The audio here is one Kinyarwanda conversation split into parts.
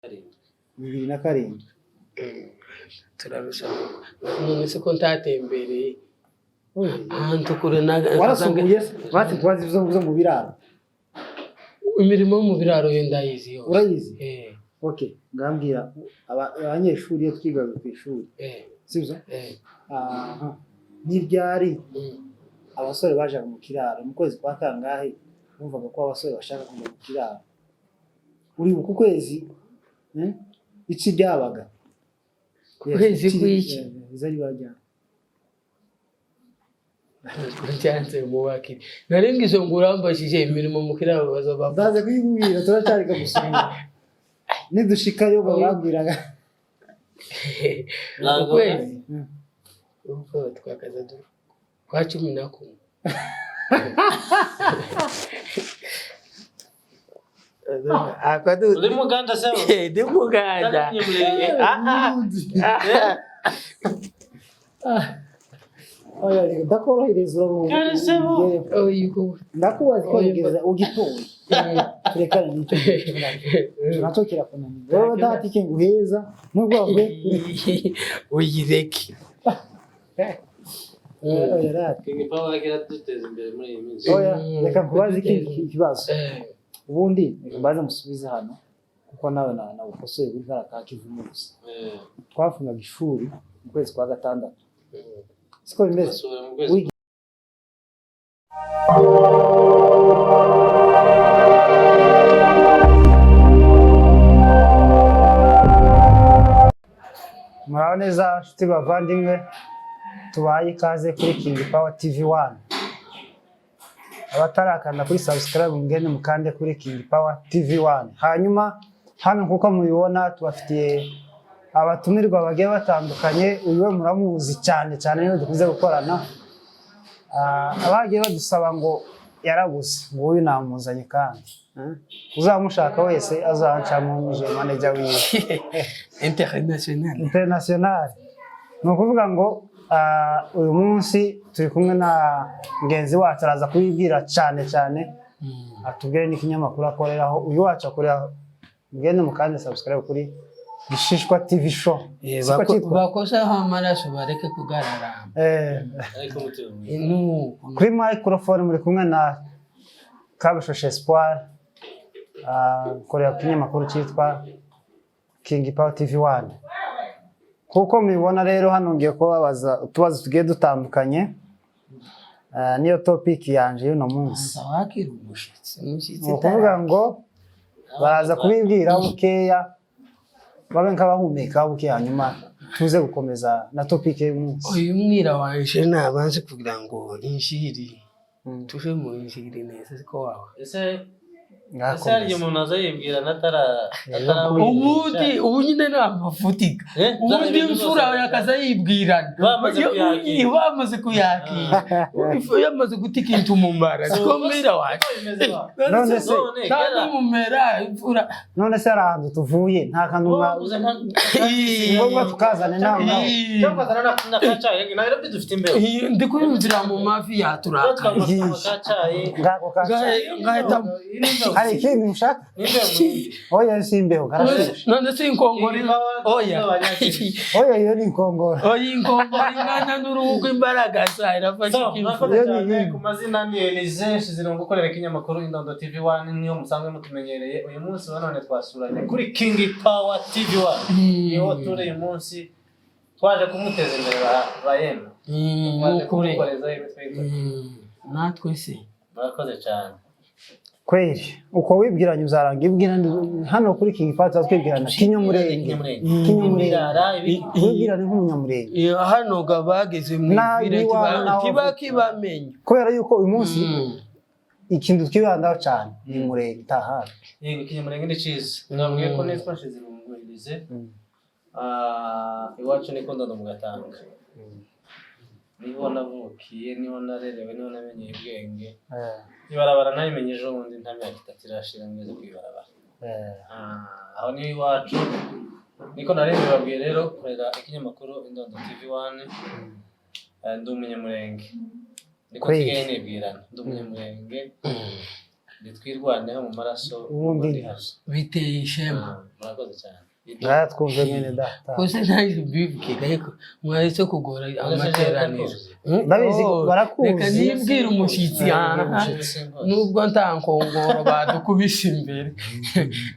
2007 turabisha none se ko ntatembereye ahantu kure naga warasukuye bati twazi zo mu biraro imirimo mu biraro yendayizi yo urayizi okay ngambira abanyeshuri yo twigaga ku ishuri sibyo aha n'ibyari abasore baje mu kiraro mu kwezi kwa kangahe bumvaga ko abasore bashaka kujya mu kiraro uri ku kwezi iki byabaga kwezi kwiki izari bajya Kujanze muwakiri narengize ngo urambashije imirimo mu kiraro bazaba ndaze kuyibwira turacari gusubira nidushikayo barabwiraga kwezi uko twakaza kwa 11 akadu uri muganda se ndi muganda oya ndakorohereza ubu ndakubaza ko ugeze ugitoye turekane n'icyo nacyo kirakunanira wowe ndatike nguheza nubwo wabwe uyireke oya rati King Power agira duteza imbere muri iyi minsi oya reka kubaza ikibazo ubundi mbaza musubize hano kuko nawe na ukosoye kuri kaka kivumu gusa twafungaga ishuri mu kwezi kwa gatandatu siko bimeze Muraoneza nshuti bavandimwe tubaye ikaze kuri King Power TV1 abatarakanda kuri subscribe ngene mukande kuri King Power TV1 hanyuma hano kuko mubibona tubafitiye abatumirwa bagiye batandukanye uyu we muramuzi cyane niyo dukuze gukorana abagiye badusaba ngo yarabuze ngo uyu namuzanye kandi uzamushaka wese azanca mu manager wiwe international no kuvuga ngo uyu munsi turi kumwe na ngenzi wacu araza kubibwira cyane atubwire n'ikinyamakuru akoreraho uyu wacu akorera mugende mukande subscribe kuri Bishishwa TV show bakosa amaraso bareke kugarara ariko mutima kuri microphone muri kumwe na Kabishoshe Espoir korera kinyamakuru cyitwa King Power TV1 kuko mubibona rero hano ngiye kubabaza utubazo tugiye dutandukanye niyo topic yanje y'uno munsi wakira umushitsi kuvuga ngo baraza kubibwira bukeya babe nk'abahumeka buke hanyuma tuze gukomeza na topic y'umunsi uyu mwira wanje nabanze kugira ngo inshiri tuje mu inshiri neza siko wawe ese ari umuntu azayibwira natara ubu nyine namafutika ubundi mfura yakaza yibwirana bamaze kuyakira yamaze gutika intumumara siko mwira waje none se mumera imfura none se arahantu tuvuye nta kantu ngombwa tukazane nawe cyangwa na kacaye nayo bidufite imbere ndi kuyumvira mu mafi yaturaka kacaye ngahita hari ikindi mushaka oya simbeho karashe none si inkongori oya iyo ni inkongori inkongori ngana n'uruhuko imbaraga sa irafasha ku mazina ni Elize Shiziro gukorera kinyamakuru Indondo TV1 niyo musanzwe mutumenyereye uyu munsi none twasuranye kuri King Power TV1 niho turi uyu munsi twaje kumuteza imbere bayema n'ukuri natwe se barakoze cyane kweli uko wibwiranye uzaranga ibwira hano kuri King Power twibwirana kinyamurenge wibwirane nk'umunyamurenge hano gabageze mu ibire kibakibamenye kubera yuko uyu munsi ikintu twibandaho cyane ni murenge tahana yego kinyamurenge ni cyiza nabwiye ko nitwa Shiziro ngo Elize iwacu ni Ndondo mu Gatanga niho navukiye niho narerewe niho namenye ubwenge ibarabara nayimenye ejo bundi nta myaka itatu irashira ngeze kwibarabara aho ni iwacu niko narebe babwiye rero kurera ikinyamakuru Indondo TV1 ndi umunyamurenge niko kigaye nibwirana ndi umunyamurenge twirwaneho mu maraso ubundi biteye ishema. murakoze cyane twumve mwene data Kose ntaje bivuga ariko mwaretse kugora amateraniro. ndabizi barakuzi Reka nibwira umushyitsi nubwo ntankongoro badukubise imbere.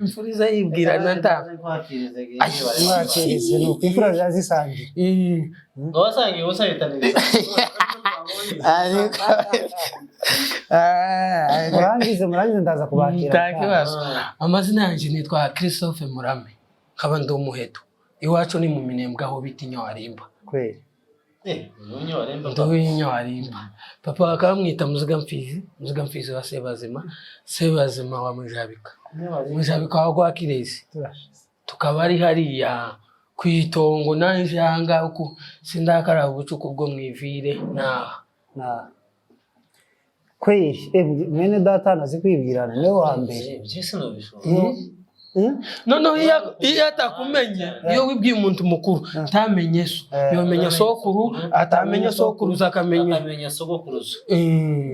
Imfuriza yibwirana nta. mwakirize nuko imfura zazisangiye wasangiye usayitaniriza murangize ndaza kubakira Ntakibazo. Amazina yanjye nitwa Christophe Murame. Nkaba ndi umuheto. Iwacu ni mu Minembwe aho bita Inyawarimba. kweli Ndi Inyawarimba. Papa akamwita Muzigamfizi wa Sebazima wa Mujabika. Mujabika wa Gwakirezi. Tukaba ari hariya kwitongo nanje hanga uko sindakara ubucuku bwo mwivire na kweli mwene data nazi kwibwirana niwe wa mbere byese no bishobora no iyo atakumenye iyo wibwiye umuntu mukuru ntamenye so yomenya sokuru atamenye sokuruza akamenya sogokuruza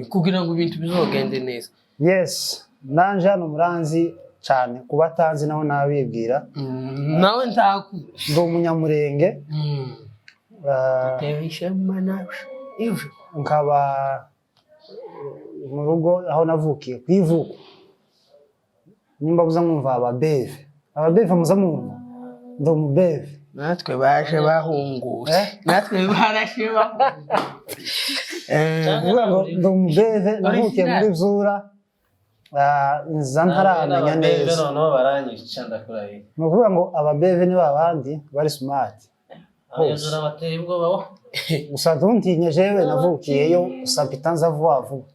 kugira ngo ibintu bizogende neza. yes nanje hano muranzi cyane kuba atanzi naho nabibwira nawe ntaku ndi umunyamurenge ishema nawe nkaba mu rugo aho navukiye kwivuko nimba buza mwumva ababeve muza mwumva ndi umubeve natwe baje bahunguse natwe barashiba ndi umubeve navukiye muri Zura nza ntaramenya neza noneho baranyica ndakurahiye ni ukuvuga ngo ababeve ni babandi bari smart abajura bateye ubwoba gusa ntuntinye jewe navukiyeyo gusa mpita nza vuba vuba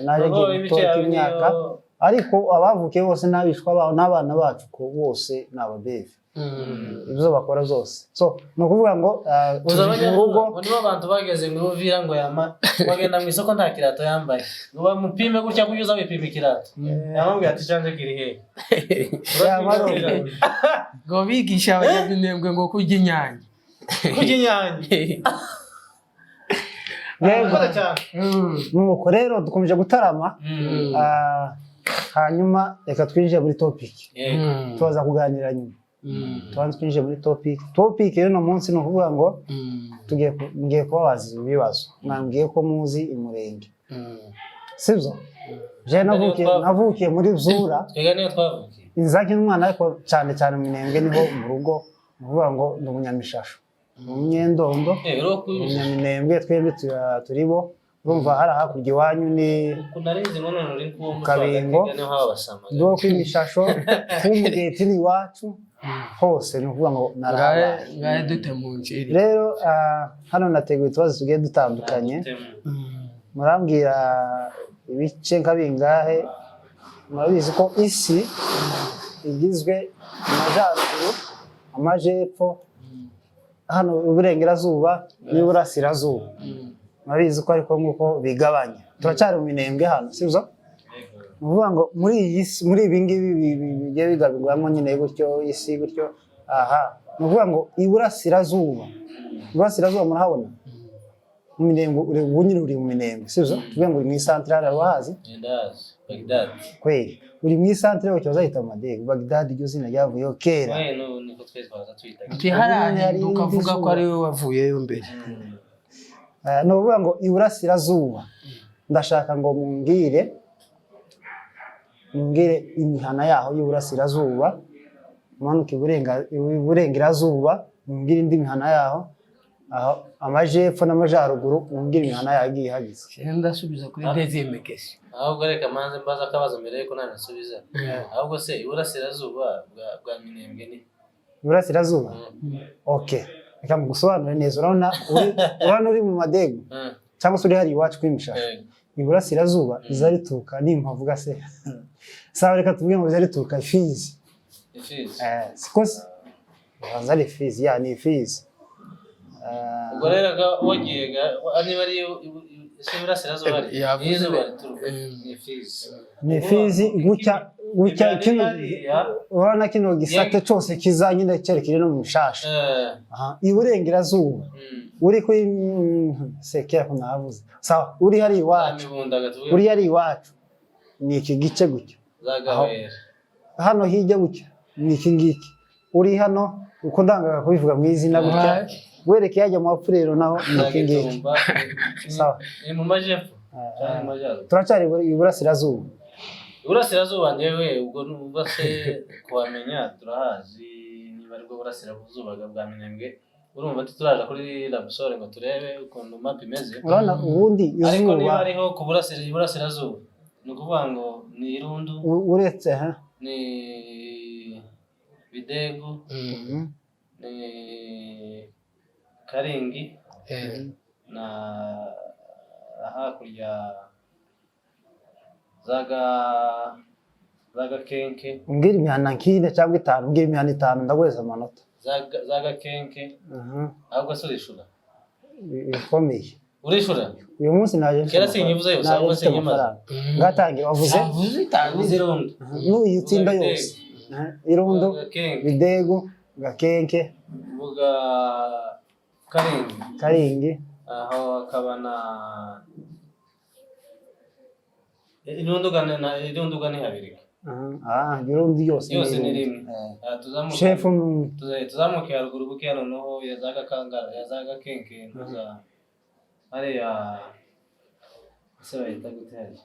naje ngiye gutora imyaka ariko abavukiye bose n'abishwa babo n'abana bacu ko bose ni ababeve ibyo bakora zose so ni ukuvuga ngo urugo nibo abantu bageze mu Uvira ngo bagenda mu isoko nta kirato yambaye ngo bamupime gutya kunyuza wipima ikirato yamubwiye ati canje kiri he ngo bigisha abanyaminembwe ngo kurya inyanya nuko rero dukomeje gutarama hanyuma reka twinjire muri topic tuza kuganira nyuma twinjire muri topic rero no munsi no kuvuga ngo ngiye kubabaza ibibazo mwambwiye ko muzi imurenge sibyo je navukiye muri Zura twega niyo twavukiye inzaki n'umwana ariko cyane cyane mu Minembwe niho mu rugo nuvuga ngo ndi umunyamishasho umunyendondo umunyaminembwe twembi turibo urumva hari hakurya iwanyu ni kunarizi ngo none uri kuwo Kabingo niho abasama do kwimishasho kumugeti ni wacu hose ni ukuvuga ngo ngaye dute mu nciri rero hano nateguye utubazo tugiye dutandukanye murambwira ibice nk'abingahe murabizi ko isi igizwe amajyaruguru amajepfo hano uburengerazuba n'iburasirazuba murabizi ko ariko nk'uko bigabanya turacyari mu Minembwe hano sibyo ni ukuvuga ngo muri ibi ngibi bigiye bigabirwamo nyine gutyo isi gutyo ni ukuvuga ngo iburasirazuba murahabona mu Minembwe uri mu Minembwe sibyo tuvuga ngo uri mu isantrale wahazi Baghdad kweli uri mu isantrale cyo zahita Madeg Baghdad iryo zina ryavuyeho kera niko twese twaza twita ntiharani ukavuga ko ari we wavuyeyo mbere ni ukuvuga ngo iburasirazuba ndashaka ngo mumbwire imihana yaho y'iburasirazuba umanuka iburengerazuba mumbwire indi mihana yaho aho amajepfo n'amajyaruguru mumbwire imihana yaho igiye hagize ndasubiza kuri deuxième question ahubwo reka manze mbaza akabazo mbere yuko nanasubiza ahubwo se iburasirazuba bwa Minembwe ni iburasirazuba okay reka mugusobanure neza urabona uri mu Madegu cyangwa se uri hari iwacu kwimishasha iburasirazuba izarituruka nimpavuga se sawa reka tuvuge ngo izarituruka Fizi siko se banzari Fizi ya ni Fizi ubwo rero wagiye niba ari iburasirazuba ni Fizi gutya kino urabona kino gisate cyose kiza nyine cyerekeye no mu Mushasha iburengerazuba uri kuri sekera ko navuze sawa uri hari iwacu ni iki gice gutya zagahera hano hirya gutya ni iki ngiki uri hano uko ndangaga kubivuga mu izina gutya wereke yajya mu bapfurero naho ni iki ngiki sawa ni mu majepfo turacyari iburasirazuba iburasirazuba ndewe ubwo numva se kuhamenya turahazi niba aribwo burasirazuba bwa Minembwe urumva turaje kuri Labusore ngo turebe ukuntu map imeze urabona ubundi ariko niba izuba ariho ku burasirazuba ni ukuvuga ngo ni Irundu uretse ni Bidego ni Karingi na hakurya zaga kenke umbwira imihanda nk'ine cyangwa itanu umbwira imihanda itanu ndaguheza amanota zaga kenke ahubwo se urishura ikomeye urishura uyu munsi naje kera sinyivuze yose ahubwo sinyimaze ngatangiye wavuze Irundu n'uyitsinda yose Irundu Bidego Gakenke mbuga Karingi aho akaba na Irundu gane habiri Irundu yose ni rimwe tuzamuke haruguru buke hano noho yazaga kangara yazaga kenke ntuza hariya se bayita gute hari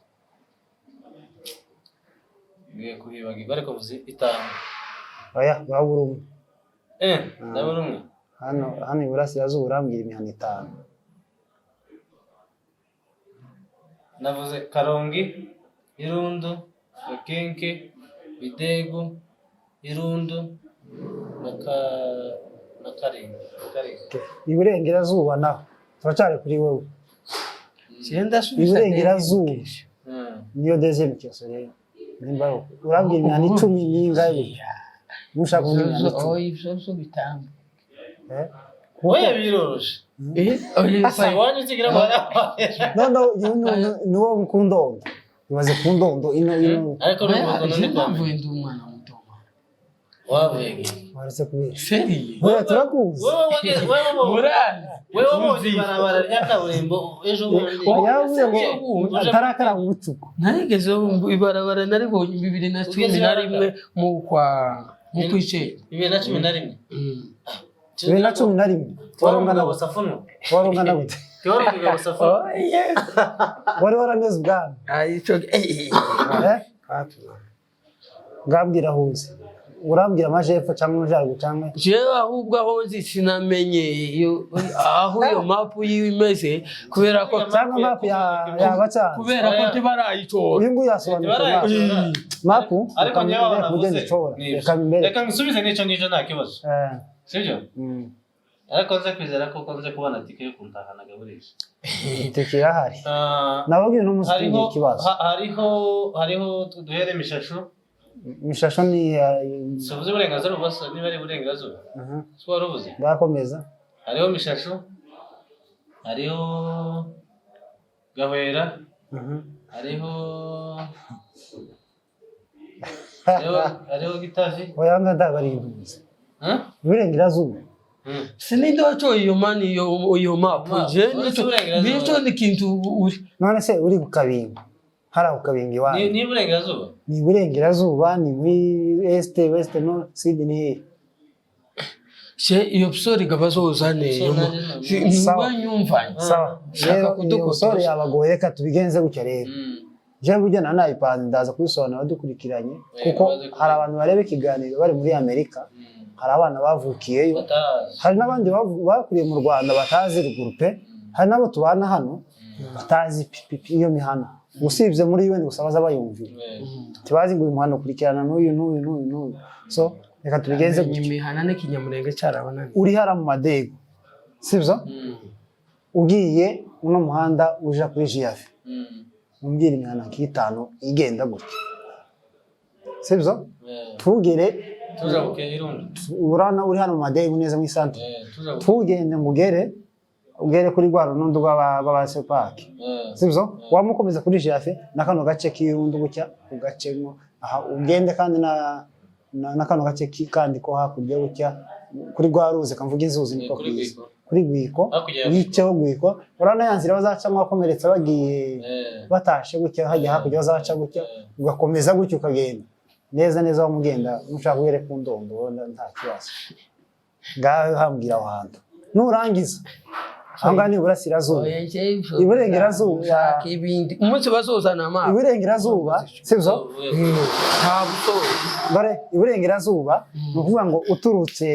ngiye kuhibagirwa ariko vuze itanu oya wabura umwe ndabura umwe hano iburasirazuba urambwira imihanda itanu navuze Karongi Irundu Gakenke Bidego Irundu na Karingi iburengerazuba naho turacyari kuri wowe iburengerazuba niyo deuxième question rero nimba urambwira imihanda 10 n'ingahe nushaka kumenya ibyo bitanga oya biroroshe wanje ukigira ngo no mukundondo ibaze kundondo ino ariko mvuye ndi umwana muto wabege waretse kubera feri oya turakuzi wewe muzi barabara rya kaburimbo ejo bundi yavuze ngo atarakara mu bucuko narigeze ibarabara naribonye 2011 mu kwice 2011 2011 warongana gute wari warameze ubwana ngambwira huze urambwira amajepfo cyangwa amajyaruguru cyangwa jewe ahubwo aho nzi sinamenye aho iyo mapu y'imeze kubera ko cyangwa mapu yabacanze kubera ko tibarayitora uyu nguyu yasobanura mapu ariko nyewe navuze reka ngisubize n'icyo ngicyo nta kibazo sibyo ariko nze kwizera ko nze kubona tike yo kuntahana gaburisha tike irahari nababwiye n'umusigiye ikibazo hariho duhere Mishasho ni sovuze uburenganzira bose niba ari uburenganzira so waruvuze ngakomeza hariho Mishasho hariho Gahwera hariho Gitavi oyanga ndabarinduze uburenganzira sinidocho iyo mani iyo mapu je nico ni kintu none se uri kukabinga hara ukabinga iwawe ni burengerazuba ni burengerazuba ni muri este west no sud ni she iyo psori gabazozane niba nyumvanye sawa rero iyo psori yabagoye reka tubigenze gutya rero je buryo na iPad ndaza kubisobanura dukurikiranye kuko hari abantu barebe ikiganiro bari muri Amerika hari abana bavukiyeyo hari n'abandi bakuriye mu Rwanda batazi rugurupe hari nabo tubana hano batazi iyo mihana usibye muri UN gusabaza bayumvira tibazi ngo uyu muhanda ukurikirana n'uyu so reka tubigenze imihana n'ikinyamurenge cyarabana uri hara mu Madego sibyo ugiye uno muhanda uja kuri Jiafe umbwira imihana nk'itanu igenda gutya sibyo tugere urana uri hano mu Madego neza mu santre tugende ugere kuri rwa runundo rw'abase park sibyo wamukomeza kuri Jiafe nakano gace k'irundu gutya ugacemo aha ugende kandi nakano gace kandi ko hakurya gutya kuri rwa ruze kamvuga inzuzi niko kuri Gwiko yiceho Gwiko urana ya nzira bazacamo bakomeretsa bagiye batashe gutya hajya hakurya bazaca gutya ugakomeza gutya ukagenda neza neza wamugenda mushaka kugere ku ndondo nta kibazo ngaho hambwira aho hantu nurangiza ahanga ni burasirazuba iburengerazuba ibindi umunsi bazozana amazi iburengerazuba sivyo nta buto bare iburengerazuba ni ukuvuga ngo uturutse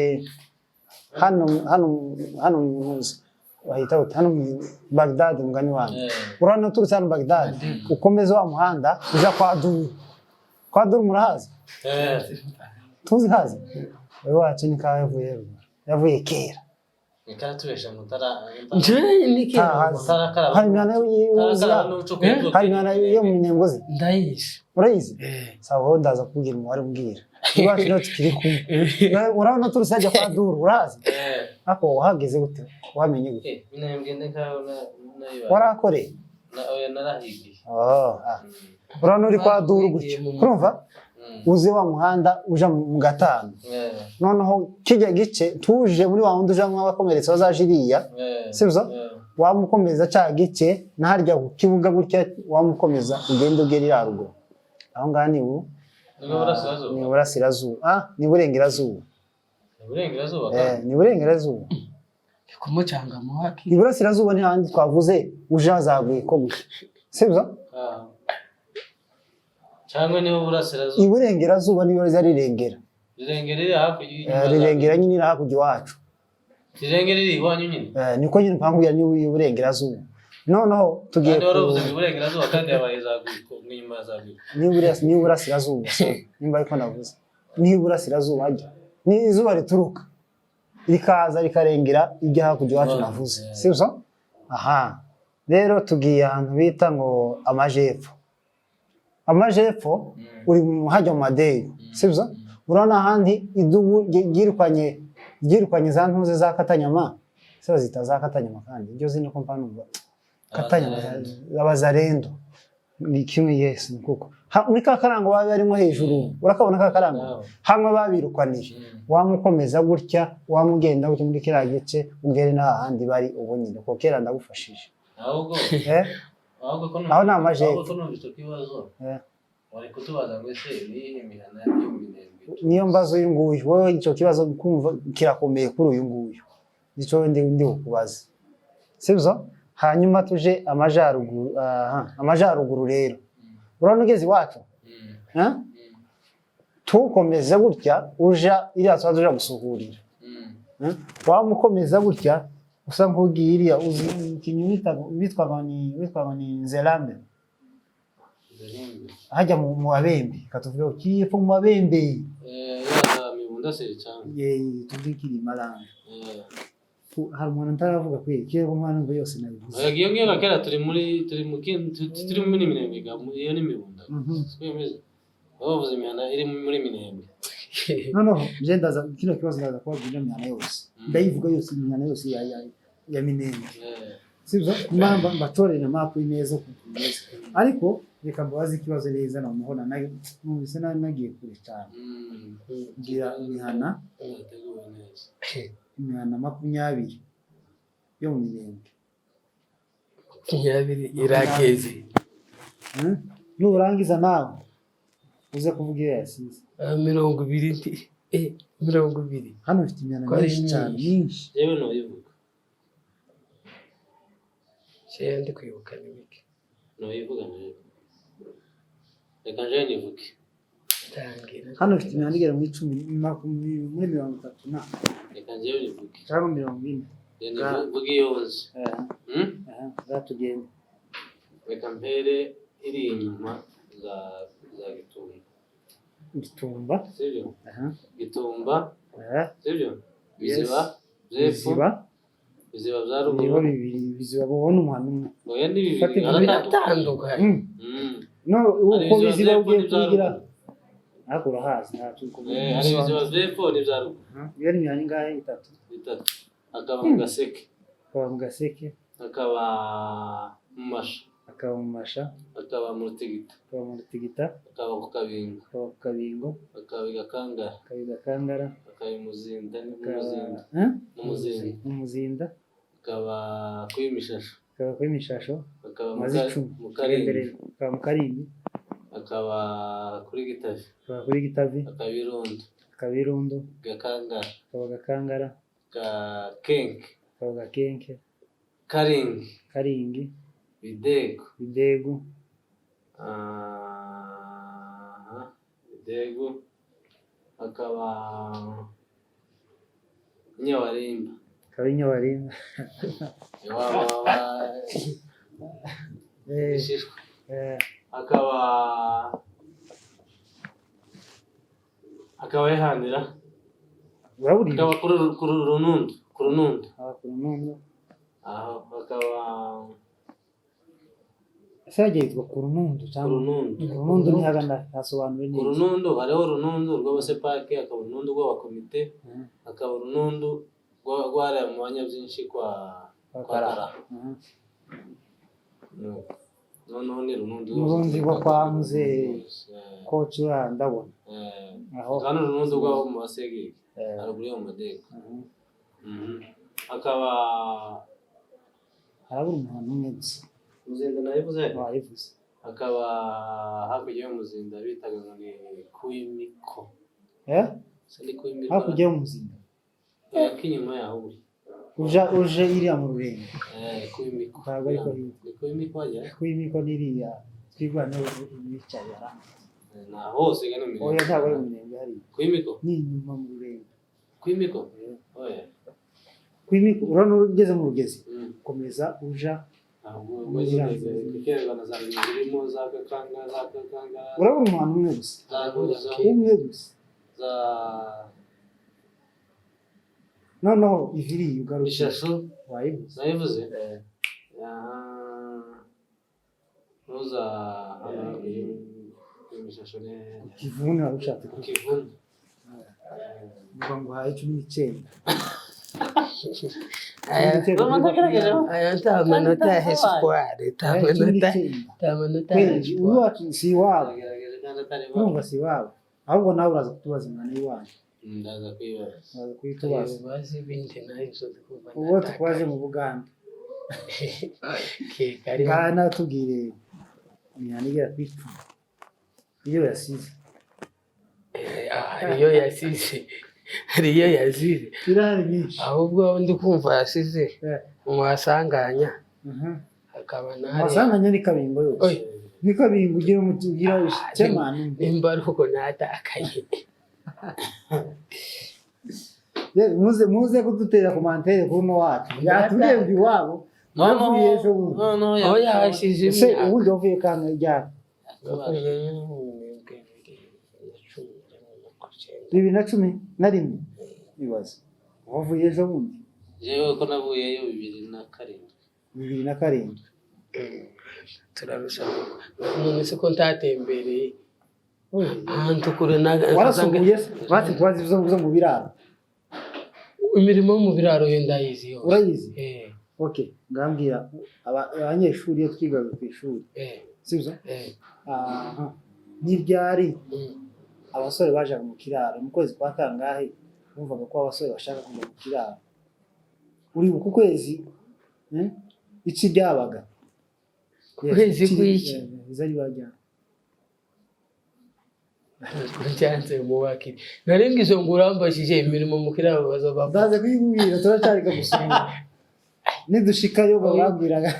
hano muzi wahita hano Baghdad mugani wanjye urana uturutse hano Baghdad ukomeza wa muhanda uja kwa Duru murahazi tuzi hazi wewe wacu ni kawe yavuye kera Nikaratubesha mutara hari imyana yo mu Minembwe ndayizi urayizi sawa ndaza kubwira umubare mbwira iwacu no tukiri kumwe urabona turusajya kwa Duru urazi ako wahageze gute wamenye gute Minembwe ndekabona warakoreye narahigiye urabona uri kwa Duru gutyo urumva uze wa muhanda uja mu gatanu noneho kijya gice tuje muri wa wundi uja mwabakomeretse bazajiriya sibyo wamukomeza cya gice naharya ku kibuga gutya wamukomeza ugende ugerira rugo aho ngaho ni burasirazuba ni burengerazuba ni burengerazuba kumucanga muhaki iburasirazuba ni handi twavuze uja zagwiko gutya sibyo cyangwa niho burasirazuba iburengerazuba niyo rirengera rirengera nyine hakurya iwacu rirengera iwanyu nyine niko nyine mpamvu ya iburengerazuba noneho tugiye kandi waravuze iburengerazuba kandi yabaye zagwiko nyuma zagwiko ni burasirazuba nimba ariko navuze ni burasirazuba ni izuba rituruka rikaza rikarengera ijya hakurya iwacu navuze sibyo rero tugiye ahantu bita ngo amajepfo uri hajya mu madeyo sibyo urabona ahandi idubu ryirukanye za ntuze za Katanyama sibyo zita za Katanyama kandi ibyo zino ko mpanumva Katanyama abazarendo ni kimwe yes kuko muri ka karango babe barimo hejuru urakabona ka karango hamwe babirukaniye wamukomeza gutya wamugenda gutya muri kira gice ungere n'ahandi bari ubu nyine ko kera ndagufashije ahubwo aho na amajepfo wari kutubaza ngo ese nihe mihana y'Iminembwe niyo mbazo y'unguyu wowe icyo kibazo kumva kirakomeye kuri uyu nguyu nicyo ndi kukubaza sibyo hanyuma tuje amajaruguru rero urabona ugeze iwacu tukomeza gutya uja iriya tuba tuja gusuhurira wamukomeza gutya usa nk'ugiye iriya uzi ikintu bitwaga ni Nzelambe hajya mu Babembe katuvuga ukiye mu Babembe mibunda se cyane tubikiri maranga hari umuntu ntaravuga kwe kiye ko mwana ngo yose nabivuze yagiye ngiye kera turi muri Minembwe iyo ni mibunda twemeze bavuze imihana iri muri Minembwe no je ndaza kino kibazo ndaza kubabwira imihana yose ndayivuga yose imihana yose ya Minembwe sibyo mamba mbatorera map neza kutumeza ariko reka mbabaze ikibazo neza na muhona nayo numvise nagiye kure cyane ngira imihana imihana 20 yo mu Minembwe 20 irageze nurangiza nawe uze kuvuga iyo yasize 20 20 hano ufite imihana myinshi cyane myinshi yewe no yivuga ndi kwibuka n'ibiki no yivuga nayo reka nje nivuge hano ufite imihanda igera muri 10 muri 30 na reka nje nivuge cyangwa 40 nivuge yose zatugenda reka mpere iri inyuma za Gitumba sibyo Gitumba sibyo biziba bya ruguru biziba babona umuhanda umwe oya ni bibiri biratandukanye no uko biziba ugiye kugira ariko urahazi nta tukumenya hari biziba zepfo ni bya ruguru iyo ni imyanya ingahe itatu akaba mu Gaseke akaba mu Masha akaba mu Rutigita akaba ku Kabingo akaba i Gakangara akaba i Muzinda akaba kuri Mishasho, akaba kuri Mishasho, akaba maze 10 mu Karindwi, akaba mu Karindwi, akaba kuri Gitavi, akaba kuri Gitavi, akaba Irundo, akaba Irundo, Gakangara, akaba Gakangara, Kenke, akaba Gakenke, Karingi, Bidego, akaba Nyabarimba, akaba Nyabarimba, Ishishwa, akaba Ihandira, uraburiye akaba ku Runundo, aho akaba Saje yitwa ku Runundo cyangwa Runundo ni hagana hasobanuye ku Runundo, hariho Runundo rw'abasepake, akaba Runundo rw'abakomite, akaba Runundo rwariya mu banya byinshi kwa Kara. Noneho ni Runundo rwo kwa muze coach ndabona aho kandi Runundo rw'aho mu basegege haruguru yo mu Madeka. Akaba harabura umuntu umwe gusa Muzinda nayivuze, wayivuze, akaba hakurya y'umuzinda bitaga ngo ni Kuimiko, sindi Kuimiko, hakurya y'umuzinda kinyuma yaho buri uje iriya mu Rurenge, Kuimiko, ntabwo ariko ni Kuimiko ajya, Kuimiko niriya twigwana bicaye ara na hose gano mi, oya ntabwo ari mu Rurenge hari Kuimiko, ni inyuma mu Rurenge, Kuimiko, oya Kuimiko urano ugeze mu Rugezi, komeza uja kukerana za birimo za Gakangara, urabona umuntu umwe gusa za noneho iviri ugarusha Mishasho wayivuze, nayivuze, nuza Mishasho ne Kivuni warushatse Kivuni, ngo haye 19 aya nta manota ya Espoir, nta manota ya Espoir. uyu wacu si wabo urumva si wabo, ahubwo nawe uraza kutubaza imana y'iwanyu, ndaza kwibaza, uraza kuyitubaza Bazi ibindi nayo kuva uwo twaje mu Buganda kandi natubwire imyanya igera ku 10 iyo yasize, hariyo yasize irahari nyinshi, ahubwo ndi kumva yasize mwasanganya, akaba wasanganya ni Kabingo yose, ni Kabingo ugira cyemana nimba ariko natakaye, muze kudutera commentaire kuno wacu yatubwiye ngo iwabo bavuye ejo bundi, aho yahashije ese ubundi wavuye kanga ryari 2011 bibaza wavuye ejo bundi, jewe ko navuyeyo 2007, turarusha none se ko ntatembereye ahantu kure warasubiye bati twazi zo mu biraro, imirimo mu biraro yenda yizi yose urayizi, okay ngambira abanyeshuri yo twigaga ku ishuri, sibyo, n'ibyari abasore bajaga mu kiraro mu kwezi kwa kangahe, bumvaga ko abasore bashaka kujya mu kiraro, uri ku kwezi iki byabaga kwezi kwiki zari bajyana cyanze mu wakiri narengizo ngurambashije imirimo mu kiraro bazaba baze kwibwira turacyarika gusoma nidushikayo bababwiraga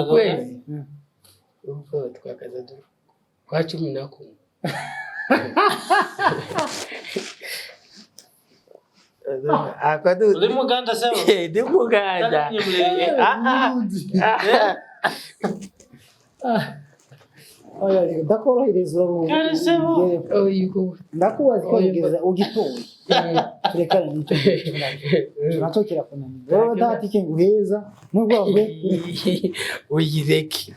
kwezi uko twakaza kwa 11 akadu uri Muganda se ndi Muganda oya ndakorohereza ndakubaza ko ugeze ugitoye turekane n'icyo nacyo kirakunanira wowe ntatike nguheza nubwo wavuye uyireke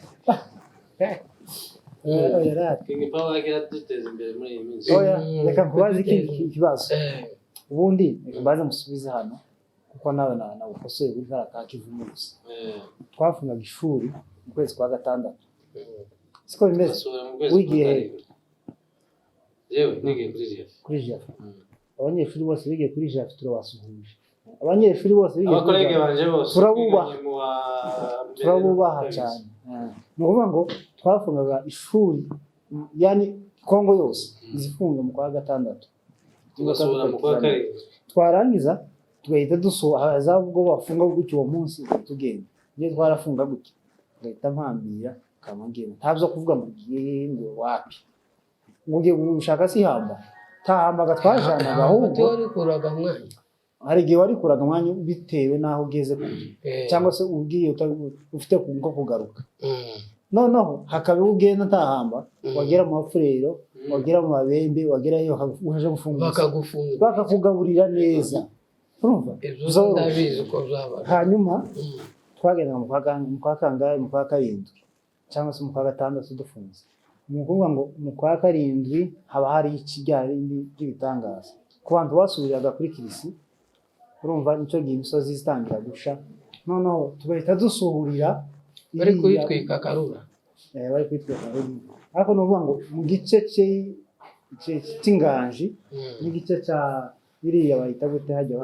oya rati King Power agira duteza imbere muri iyi minsi, oya reka nkubaze ikibazo ubundi reka mbaze musubize hano kuko nawe na ukosoye kuri kara Kivumu gusa, twafungaga ishuri mu kwezi kwa gatandatu, siko bimeze wigiye yewe nigiye kuri Jeff, abanyeshuri bose bigiye kuri Jeff turabasuhuje abanyeshuri bose abakolege banje bose turabubaha cyane. Ni ukuvuga ngo twafungaga ishuri yani Kongo yose izifunga mu kwa gatandatu twarangiza tugahita dusohoza ubwo bafunga gutyo uwo munsi tugenda iyo twarafunga gutyo ngahita mpambira kamagenda ntabyo kuvuga ngo ngo wapi ngugiye gushaka si hamba tahambaga twajanaga ahubwo warikuraga mwanya hari igihe warikuraga mwanya bitewe naho ugeze cyangwa se ubwiye ufite kungo kugaruka noneho hakaba ugenda ntahamba wagera mu mafurero wagera mu mabembe wagera iyo uje gufungura bakakugaburira neza urumva ndabizi uko byaba hanyuma twagenda mu kwa kangahe mu kwa karindwi cyangwa se mu kwa gatandatu dufunze mu kuvuga ngo mu kwa karindwi haba hari ikijyari by'ibitangaza ku bantu basubiraga kuri kirisi urumva nicyo gihe imisozi zitangira gusha noneho tugahita dusuhurira bari kwitwika karura bari kwitwika karura ariko no kuvuga ngo mu gice cy'inganji n'igice cya biriya bahita gute hajya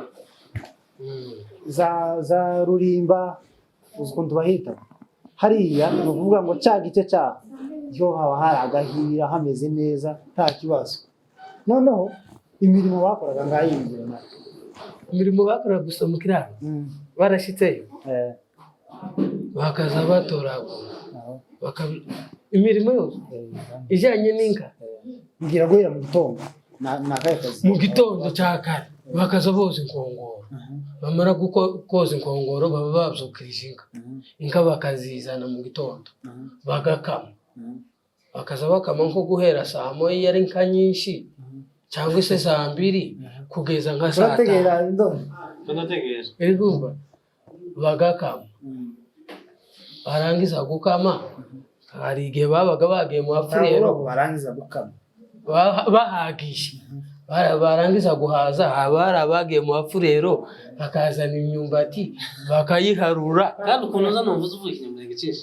za rurimba ukuntu bahita hariya ni ukuvuga ngo cya gice cya yo haba hari agahira hameze neza nta kibazo noneho imirimo bakoraga ngayinjira imirimo bakoraga gusa mu kiraro barashitseyo bakaza batoragura imirimo yose ijyanye n'inka ngira guhera mu gitondo n'akahe kazi mu gitondo cya kare bakaza boza inkongoro bamara koza inkongoro baba babyukirije inka bakazizana mu gitondo bagakama bakaza bakama nko guhera saa moya iyo ari inka nyinshi cyangwa se saa mbiri kugeza nka saa tanu bagakama barangiza gukama hari igihe babaga bagiye mu bafurero barangiza gukama bahagisha barangiza guhaza haba hari abagiye mu bafurero bakazana imyumbati bakayiharura kandi ukuntu uza numva uvuga ikinyamurenge cyinshi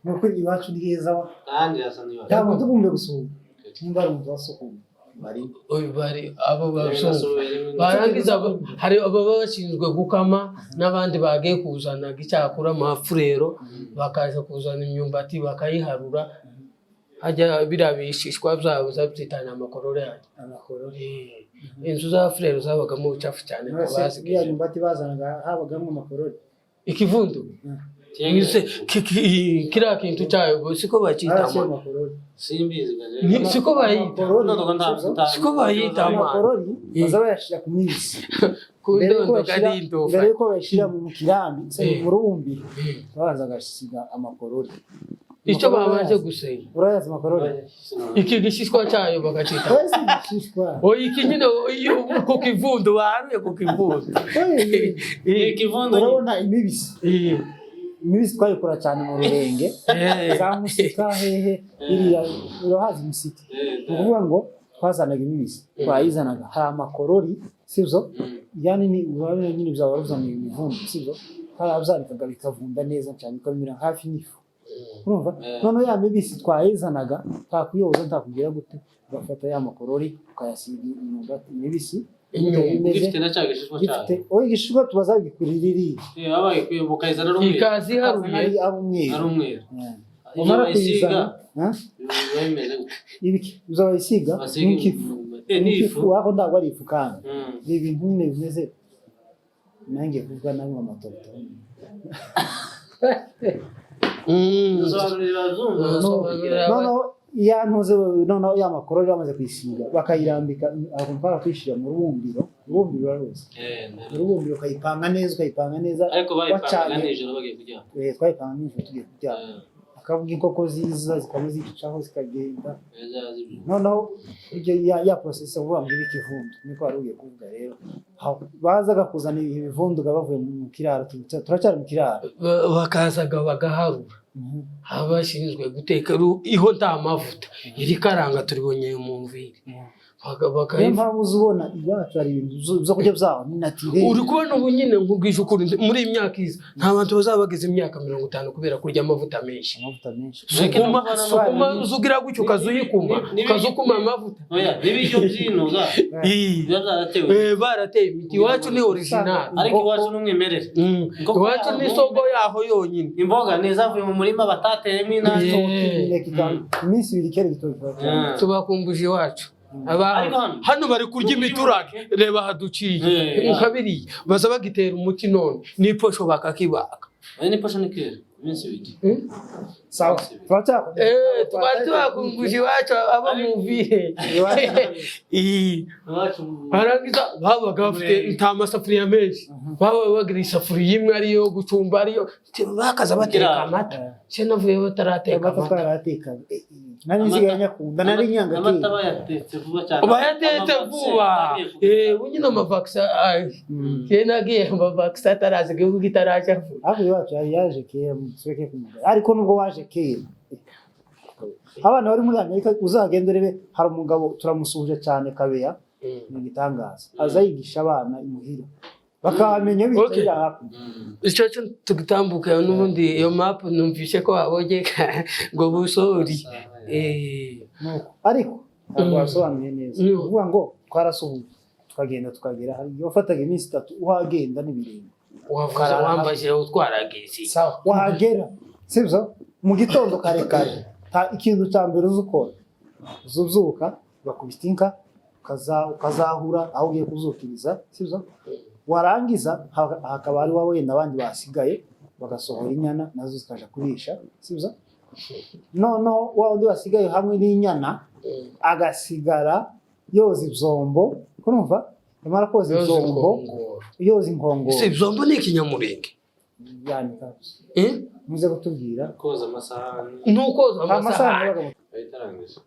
nuko iwacu ni heza kandi hasa n'iwacu ntabwo tugomba gusura nimba ari umuntu wasukuma bari abo barangiza hari ababa bashinzwe gukama n'abandi bagiye kuzana icyakura mu mafurero bakaza kuzana imyumbati bakayiharura hajya birabishishwa byabo zabyitana amakorore inzu za furero zabagamo ubucafu cyane ko bazigiye imyumbati bazanaga habagamo amakorore ikivundu kiriya kintu cyayo siko bakitama simbizi siko bayita amakorori baza bayashira ku minsi mbere yuko bayashyira mu kirambi mu rubumbiro babanza agasiga amakorori icyo babanje gusenya urayazi amakorori iki gishishwa cyayo bagacita iki nyine ku kivundu baharuye ku kivundu urabona imibisi twayikora cyane mu rurenge za musika hehe iriya urahazi musika ni ukuvuga ngo twazanaga imibisi twayizanaga hari amakorori sibyo yani ni urabona nyine byaba ruzana ibivundu sibyo harabzarikaga bikavunda neza cyane bikamera hafi n'ifu urumva none ya mibisi twayizanaga takuyoza ntakugira gute bafata ya makorori ukayasiga imibisi gifite na cyaga gishishwa cyane oyi gishishwa tubaza bikuriri abaye kuyibukayizana rumwe ikazi haruye ari umwe umara kuyizana ibiki uzabisiga n'ifu aho ndagwa ari ifu kandi ibintu nyine bimeze nange kuvuga namwe amatoto noneho ya makorori bamaze kwisiga bakayirambika mpaka kwishyira mu rubumbiro rwose urubumbiro ukayipanga neza ariko bayipanga nijoro bagiye kuryama twayipanga nijoro tugiye kuryama akavuga inkoko ziza zikaba zicaho zikagenda noneho ya process uvuga ngo ibikivundu niko wari ugiye kuvuga rero bazaga kuzana ibivundu bavuye mu kiraro turacyari mu kiraro bakazaga bagaharura abashinzwe guteka iho nta mavuta iri karanga turibonye mu mviri niyo mpamvu uzubona iwacu hari ibintu byo kurya byaho ni natire. uri kubona ubu nyine nkubwije ukuri muri iyi myaka iza nta bantu bazaba bageze imyaka 50 kubera kurya amavuta menshi. Sukuma uzugira gutyo ukazuyikuma ukazukuma amavuta n'ibiryo by'inoga biba byaratewe barateye imiti. Iwacu ni original ariko iwacu n'umwimerere. Iwacu ni sogo yaho yonyine. Imboga nizavuye mu murima batateyemo inanto iminsi 2 kere gitoki. Tubakumbuje iwacu hano bari kurya imiturage reba haduciye nkabiri baza bagitera umuti none n'iposho bakakibaga. N'iposho ni kera iminsi 2. Sawa tubakumbuje iwacu aba muvire barangiza babaga bafite nta masafuriya menshi baba bagira isafuriya imwe ariyo gucumba ariyo bakaza bateka amata navuye batarateka amata nari nziganya kunda nari nyanga amata bayatetse vuba cyane bayatetse vuba unyina amavaccine nagiye amavaccine ataraje gihugu kitaraje aho iwacu yaje kera musweke kumugara ariko nubwo waje kera abana bari muri Amerika uzagenderebe hari umugabo turamusuhuje cyane Kabeya ni gitangaza aza yigisha abana imuhira bakamenya bitira hapo icyo cyo tugitambuka n'ubundi iyo map numvishe ko abogeka ngo busori ariko ntabwo wasobanuye neza uvuga ngo twarasuhuye tukagenda tukagera hari wafataga iminsi 3 uhagenda n'ibirenge wavuze wambaje utwaragisi sawa wahagera sibyo mu gitondo kare kare ikintu cya mbere uzukora uzubyuka bakubita inka ukazahura aho ugiye kuzukiriza sibyo warangiza hakaba ari wowe n'abandi basigaye bagasohora inyana nazo zikaja kurisha sibyo no wawundi basigaye hamwe n'inyana agasigara yoza ibyombo kurumva amara koza ibyombo yoza inkongoro si ibyombo ni ikinyamurenge yani muze gutubwira koza amasahani nukoza amasahani bayitarangiza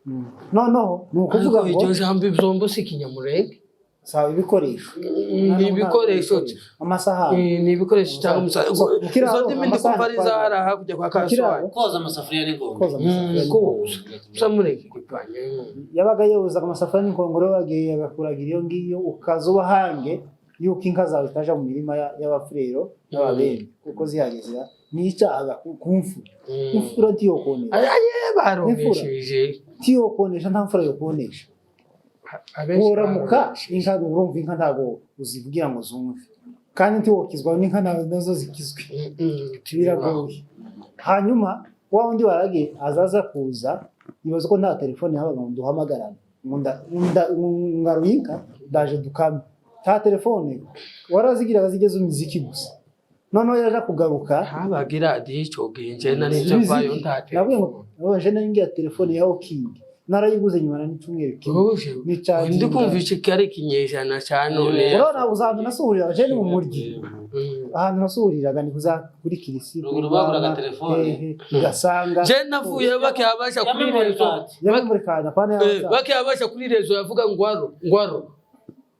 no nukuvuga ngo icyo jambo ibyombo si ikinyamurenge sawa ibikoresho ni ibikoresho amasahani ni ibikoresho cyangwa umusaruro zo ndimi ndikumva ari zahara hakujya kwa kaswari koza amasafuriya n'ingombe samureke gipanye yabaga yoza amasafuriya n'ingongoro bagiye agakuragira iyo ngiyo ukazuba hange yuko inka zawe zitaja mu mirima y'abafurero n'ababembe kuko zihagezera nicyaha kumfu imfura tiyokonesha baronesheje tiyokonesha nta mfura yokonesha uramuka inka urumva inka ntago uzivugira ngo zumve kandi ntiwokizwa n'inka nazo zikizwe biragoye hanyuma wa undi warage azaza kuza ibaze ko nta telefone habaga ngo duhamagarane ngaruyinka ndaje dukame ta telefone warazigiraga zigeze umuziki gusa none yaje kugaruka habagira dicho genje nari cyo kwayo ntate nabwo je nari telefone yaho king narayiguze nyuma n'icumweru ni cyane ndi kumvisha kare kinyejana cyane none urona uzandu nasuhurira je ni mu muryi ahantu nasuhuriraga ni kuza kuri kirisi ruguru baguraga telefone gasanga je navuye bakiyabasha kuri rezo yamurikana pana bakiyabasha kuri rezo yavuga ngwaro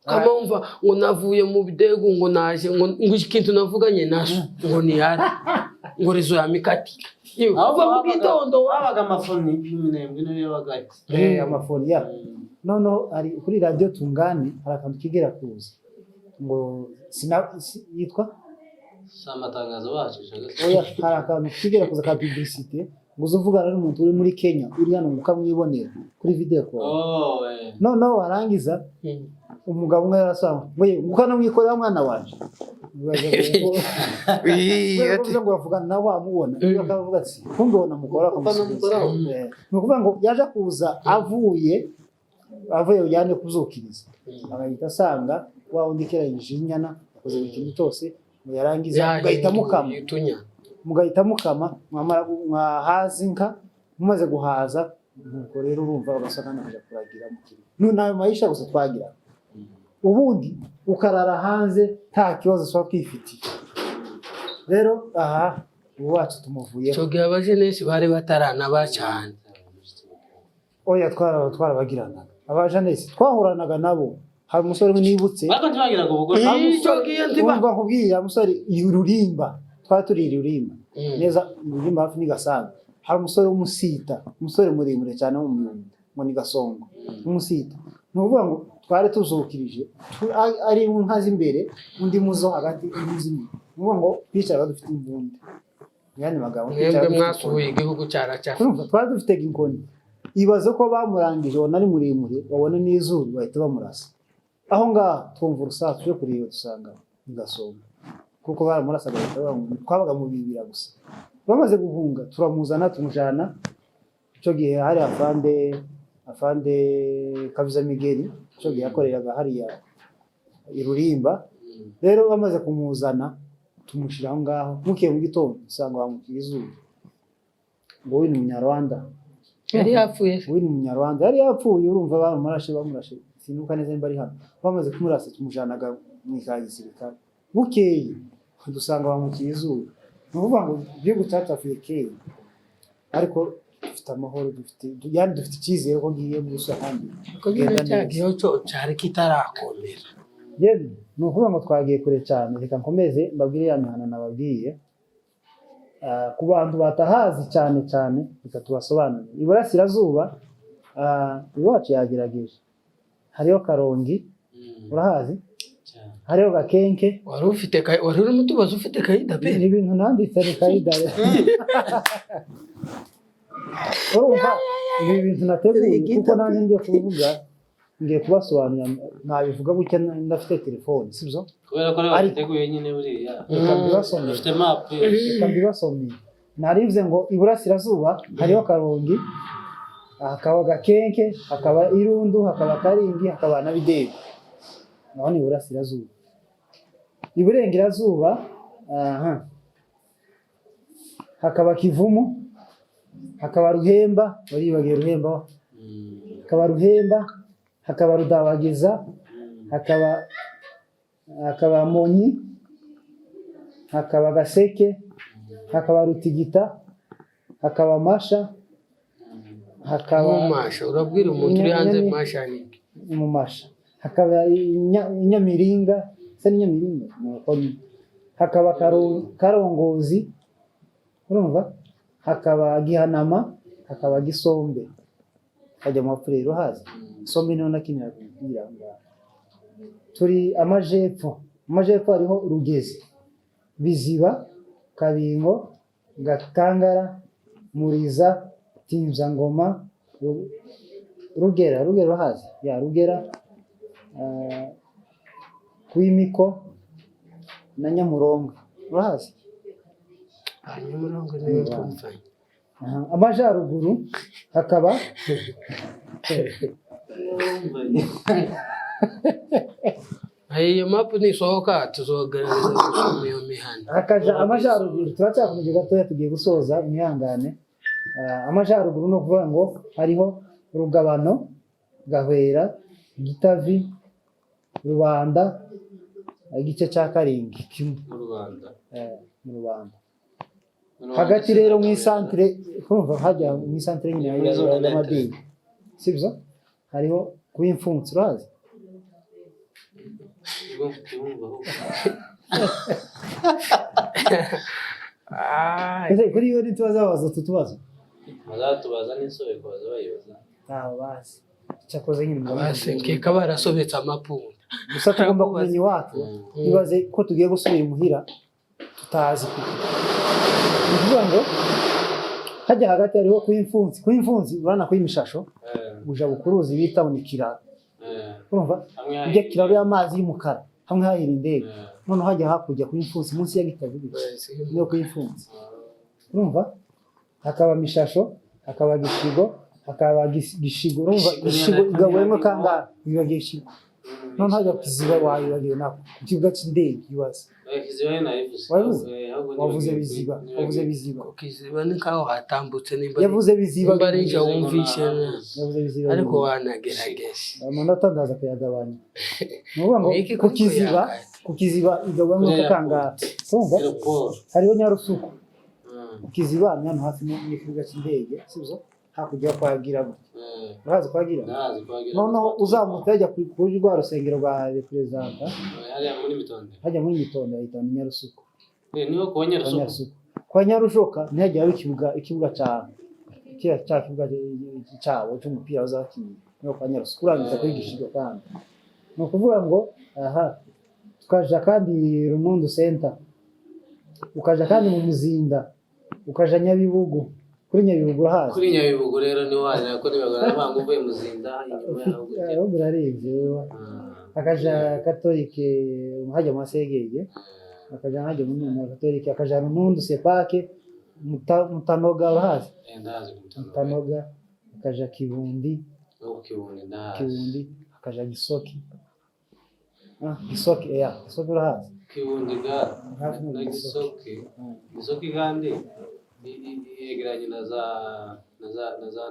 kama umva ngo navuye mu bidego ngo naje ngo ikintu navuganye naso ngo ni yari ngo rezo ya mikati ava mu gitondo wabaga amafoni y'umunembwe no yabaga amafoni ya no ari kuri radio Tungane harakantu kigera kuza ngo yitwa samatangazo bacu oya harakantu kigera kuza ka publicité ngo uzuvugana n'umuntu uri muri Kenya uri hano mukamwibonera kuri video call no warangiza umugabo umwe yarasanga ngo mwikorera mwana waje ngo bavugana na wamubona bakavuga ati kumbona mukora nukuvuga ngo yaje kuza avuye yane kuzukiriza agahita asanga wa undi keranyije inyana akoze ikintu cyose yarangiza mugahita mukama mwahaza inka mumaze guhaza nuko rero urumva bagasaka naje kuragira mu kiri nayo mayisha gusa twagira ubundi ukarara hanze nta kibazo cyo kwifitiye rero uwacu tumuvuye cyo gihe abajenesi bari batarana bacane oya twarabagirana abajenesi twahuranaga nabo hari umusore nibutse bakantibagiraga ubwo icyo gihe ndimba kubwira umusore irurimba twaturira urimba neza Rurimba hafi n'igasanga hari umusore w'umusita umusore muremure cyane wo mu Miyumbu ngo ni Gasongo umusita nuvuga ngo twari tuzukirije ari inka z'imbere undi muzo hagati y'izindi nuvuga ngo twicara dufite imbunda yani magabo mwebwe mwasuye igihugu cyaracyafite twari dufite inkoni ibaze ko bamurangije wona ari muremure babone n'izuru bahita bamurasa aho ngaho twumva urusasu cyo kureba dusanga Gasongo kuko baramurasaga twabaga mu bibira gusa bamaze guhunga turamuzana tumujana cyo gihe hari afande Kabiza Migeri cyo gihe yakoreraga hariya Irurimba rero bamaze kumuzana tumushira aho ngaho mukiye mu gitondo usanga bamukira izuba ngo we ni Umunyarwanda yari yapfuye we ni Umunyarwanda yari yapfuye urumva bamurashe sinuka neza mbari hano bamaze kumurasa tumujanaga mu gisirikare bukeye dusanga bamukira izuba nuvuga ngo igihugu cyatapfuye kera ariko dufite amahoro dufite icyizere ko ngiye mu gusa kandi ko genda cyagiye cyo cyari kitarakomera yewe nuvuga ngo twagiye kure cyane reka nkomeze mbabwire ya mihana nababwiye ku bantu batahazi cyane reka tubasobanurire Iburasirazuba iwacu yagerageje hariyo Karongi urahazi hariyo Gakenke wari uri mutubazo ufite kayida pe ibintu nanditse ni kayida urumva ibi bintu nateguye kuko nanjye ngiye kuvuga ngiye kubasobanurira nabivuga gutya ndafite telefone sibyo kubera ko nateguye nyine buriya ufite map kabibasomye narivuze ngo Iburasirazuba hariyo Karongi hakaba Gakenke hakaba Irundu hakaba Karingi hakaba na Bidego naho ni Iburasirazuba Iburengerazuba hakaba Kivumu hakaba Ruhemba baribagiye Ruhemba hakaba Ruhemba hakaba Rudabagiza hakaba Monyi hakaba Gaseke hakaba Rutigita hakaba Masha hakaba Masha urabwira umuntu uri hanze Masha ni mu Masha hakaba Inyamiringa se Inyamiringa hakaba Karongozi urumva hakaba Gihanama hakaba Gisombe hajya mu Afurero hazi Sombe niho nakinira kugira ngo turi amajepfo hariho Rugezi Biziba Kabingo Gatangara Muriza Tinzangoma Rugera hazi ya Rugera Kwimiko na Nyamurongo urahazi Nyamurongo niyo tumfanye amajyaruguru hakaba iyo mapu nisohoka tuzogaragaza gusoma iyo mihanda hakaja amajyaruguru turacyakomeje gatoya tugiye gusoza imihangane amajyaruguru no kuvuga ngo hariho Rugabano Gahwera Gitavi Rubanda igice cya Karingi mu Rubanda hagati rero mu isantre kumva hajya mu isantre nyine y'amadini sibyo hariho kuimfunzi urazi kuri yo nitubaza tutubazo bazatubaza n'insobe kubaza bayibaza basi cyakoze nyine basenkeka barasobetse amapunda gusa tugomba kumenya iwacu ibaze ko tugiye gusubira imuhira tutazi kuvuga ngo hajya hagati hariho kuimfunzi urana kwimishasho uja bukuruzi bita unikira urumva ijya kiraro y'amazi y'umukara hamwe hahira indege none hajya hakujya kuimfunzi munsi ya Gitavi niyo kuimfunzi urumva hakaba mishasho hakaba Gishigo hakaba Gishigo urumva Gishigo igabwemo kanga bibagishigo none hajya Kiziba wayibagiye nako kibuga cy'indege yubaze Kiziba nayivuze wavuze Biziba Kiziba ni kaho hatambutse nimba yavuze Biziba bari nje wumvishe yavuze Biziba ariko wanagerageje amanota ndaza kuyagabanya nuvuga ngo kukiziba igabwemo kanga urumva hariho Nyarusuku Kiziba nyano hafi n'ikibuga cy'indege sibyo hakujya kwagira urazi kwagira noneho uzamutse ajya kuri rwa rusengero rwa hajya muri mitonde ahita Nyarusuku niho kwa Nyarusuku kwa Nyarushoka ntihajya haba ikibuga cya kibuga cyabo cy'umupira bazakina no kwa Nyarusuku kurangiza kwigishijwe kandi no kuvuga ngo tukaja kandi Runundu Center ukaja kandi mu Muzinda ukaja Nyabibugu kuri Nyabibugu haza kuri Nyabibugu rero ni waje ko nibagara bangu uvuye Muzinda inyuma yaho burarenze akaja Katolike hajya mu Masegege akaja hajya mu Katolike akaja Runundu Sepake Mutanoga urahazi Mutanoga akaja Kibundi Kibundi akaja Gisoki Gisoki Gisoki urahazi Kibundi na Gisoki kandi yegeranye na za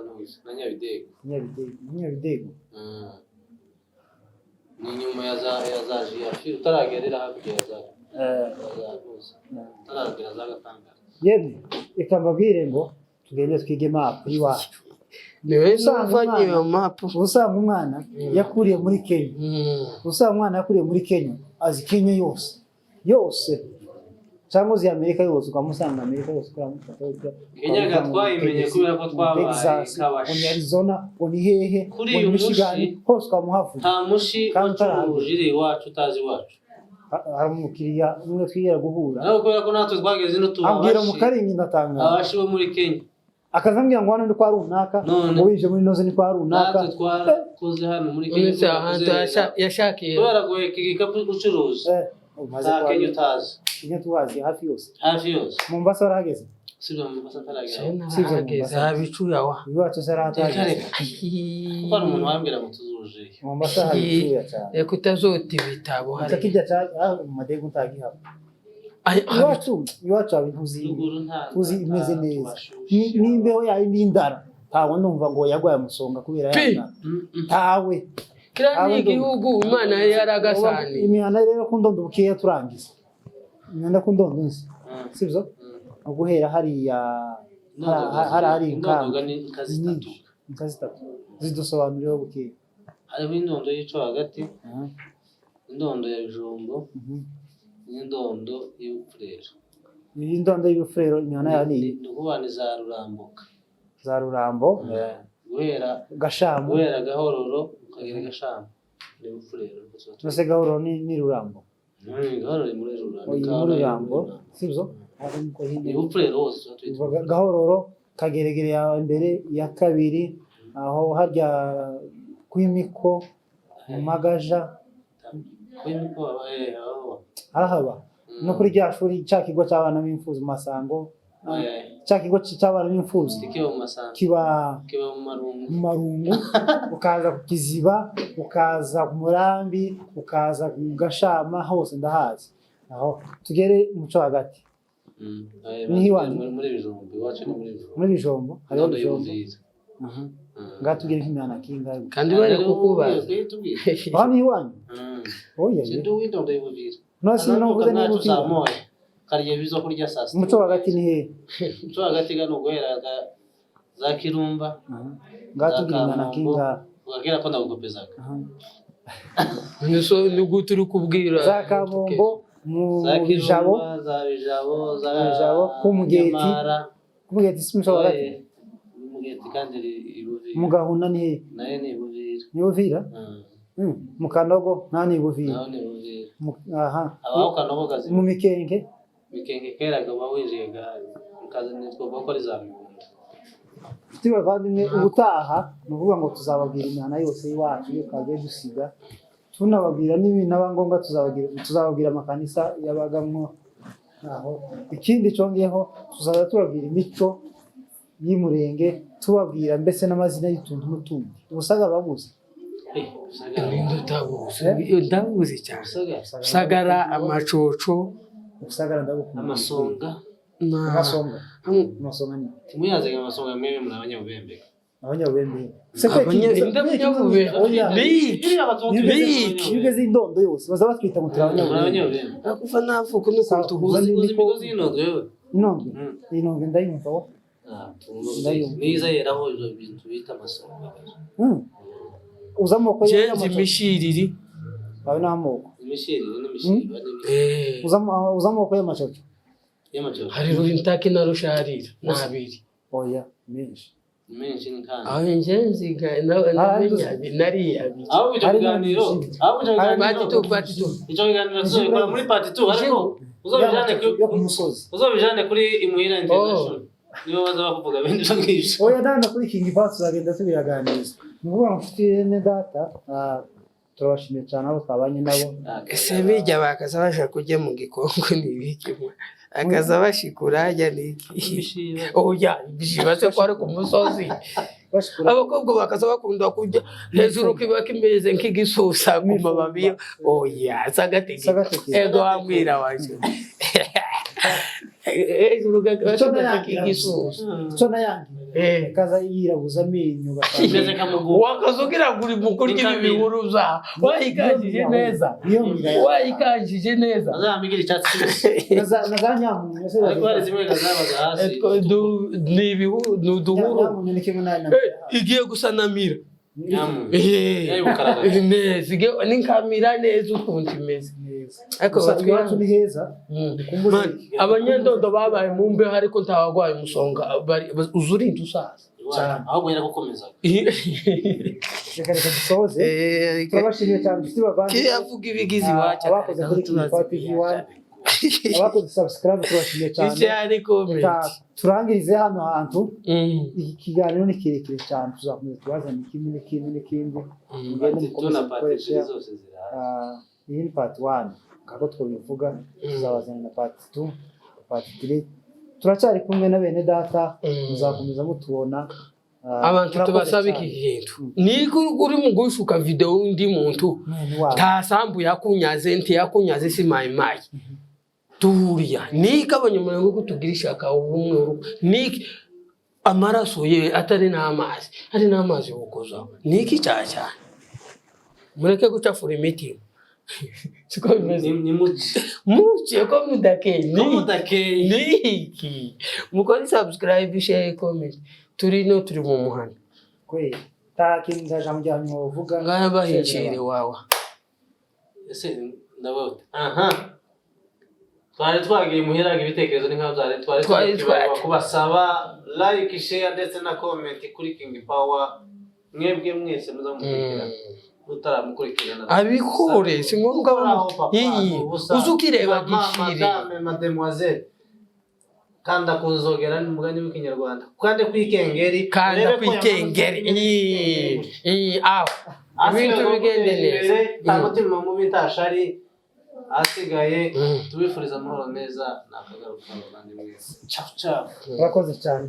Ntuzi na Nyabidego ni nyuma ya za Jiafi utaragerera hakurya ya za Ntuzi utaragera za Gatanga yemwe reka mbabwire ngo tugende twige map iwacu niwe usanga iyo map usanga umwana yakuriye muri Kenya usanga umwana yakuriye muri Kenya azi Kenya yose cyangwa uzi Amerika yose ukamusanga Amerika yose kuramufata Kenya gatwayimenye kubera ko twabaye kabashi Arizona hehe kuri Michigan hose kamuhafu nta mushi ujiri iwacu utazi iwacu hari umukiriya umwe twigera guhura naho kubera ko natwe twageze no tubashi ambwira mu Karingi ndatanga abashi bo muri Kenya akazambwira ngo hano ndi kwa runaka ubije muri noze ni kwa runaka natwe twarakoze hano muri Kenya yashakiye kubera guheka igikapu ucuruza za Kenya utazi Kenya tubazi hafi yose Mombasa warageze sibyo Mombasa taragera hageze habicuyawa iwacu saratageze kuko umuntu wambwira ngo tuzuje Mombasa habicuya cyane kutazoti bitabo hari takijya mu madego ntagihaba iwacu tuzi imeze neza nimbeho yayi n'indara ntawe numva ngo yagwaye musonga kubera yana tawe kira ni igihugu Imana yaragasani imihana rero kundondo bukiye turangiza imihana kundondo nzi sibyo guhera hariya hari inkazi tatu zidusobanurira bukiye hariho indondo yico hagati indondo ya Bijombo n'indondo y'Ubufurero indondo y'Ubufurero imihana yani ndukubana za Rurambo guhera Gahororo ukagera Gashamba ni Ubufurero nose Gahororo ni Rurambo Gahororo muri Rurambo sibyo Ubufurero hose Gahororo kageregere ya mbere ya kabiri aho harya kwimiko mu Magaja kwimiko arahaba no kuri rya shuri cya kigo cy'abana b'imfuzi mu Masango cya kigo cy'abana b'imfuzi kiba mu Marungu ukaza ku Kiziba ukaza ku Murambi ukaza ku Gashama hose ndahazi aho tugere umuco hagati muri Bijombo iwacu ni muri Bijombo hariho Bijombo ngatugire nk'imana kinga kandi bari kukubaza bani iwanyu oya ndu windondo y'Ubuvira nasi no kuza ni Ubuvira kariye bizo kurya sasa umuco hagati ni he umuco hagati gano guhera za Kirumba ngatugire imana kinga ugagera ko ndagukopezaga niso nuguturi kubwira za Kabombo mu Bijabo za kumugeti simuco hagati mugeti kandi Ibuvira mugahuna ni he naye ni Ibuvira ni Ibuvira mukanogo nani Ibuvira abaho Kanogo kazi mu Mikenke keraga bawinjiye kazi nitwo bakora izamibunda tiba kandi ubutaha nuvuga ngo tuzababwira imihana yose iwacu yo kagiye dusiga tunababwira n'ibintu abangombwa tuzababwira amakanisa yabagamwo aho ikindi cyongeyeho tuzaza tubabwira imico y'Umurenge tubabwira mbese n'amazina y'utuntu n'utundi ubusaga babuze ndabuze cyane Sagara amacoco usagara ndagukunda amasonga ni timuyaze amasonga meme muri abanyabubembe Yugeze indondo yose baza batwita ngo turabanyabubembe akuva navuko nuko tuhuza imigozi y'indondo yewe inonge ndayumva wo niza yeraho ibyo bintu bita amasonga uzamoko jenzi mishiriri bawe n'amoko imishiriri n'imishiriri uzamoko y'amacoco hari Rurintake na Rusharira n'abiri oya menshi menshi nkana aho ingenzi nawe namenyanye nari abiri aho byo biganiro part 2 icyo biganiro cyo muri part 2 ariko uzobijane kuri Imuhira International niyo baza bavuga bindi ngibyo oya danda kuri King Power tuzagenda tubiyaganiriza nuvuga ngo mfite ne data turabashimiye cyane abo twabanye nabo ese bijya bakaza basha kujya mu gikongo nibikimwe akaza bashikura ajya niki oya bishibatse ko ari ku musozi abakobwa bakaza bakunda kujya hejuru kiba kimeze nk'igisusa ku mababi oya sagateke ego amwira waje hejuru gashaka k'igisusa cyo nayangi kaza yirabuza amenyo bashimeze kamugu wakazugira guri mukuru cy'ibihuruza wayikajije neza wayikajije neza azamigira icyatsi nazanyamu ariko hari zimwe gazabaza hasi nibihu nuduhuru igiye gusanamira neza n'inkamira neza ukuntu imeze ariko batwiyacu ni heza abanyendondo babaye mu mbeho ariko ntawagwaye umusonga uzurinda usaza aho guhera gukomeza reka dusoze turabashimiye cyane dufite bavandi kiyavuga ibigizi wacu abakoze kuri TV1 abakoze subscribe turabashimiye cyane turangirize hano hantu ikiganiro ni kirekire cyane tuzakomeza tubazana n'ikindi ngende mukomeze gukoresha iyi ni part 1 kako twabivuga tuzabazana na part 2 part 3 turacyari kumwe na bene data muzakomeza mutubona abantu tubasaba iki kintu niko uri mu gushuka video undi muntu tasambu yakunyaze nti yakunyaze si mayimayi turiya nika abanyamurengo kutugirisha ka ubumwe niki amaraso ye atari n'amazi ari n'amazi yokoza niki cyane mureke gucafura imiti siko bimeze ni muci ko mudakeye niki mukora subscribe share comment turi mu muhanda kwe takinda jamujyanyo uvuga ngaya bahicire wawa ese ndabote twari twagiye muhiraga ibitekerezo ni nk'aho twari kubasaba like share ndetse na comment kuri King Power mwebwe mwese muzamukurikirana utaramukurikirana abikore si ngombwa uzukireba gishire mademoiselle kanda kuzogera ni mugani w'ikinyarwanda kande kwikengeri aho ibintu bigende neza tamutima mu bitashari asigaye tubifuriza amahoro meza nakagaruka abandi mwese ciao ciao urakoze cyane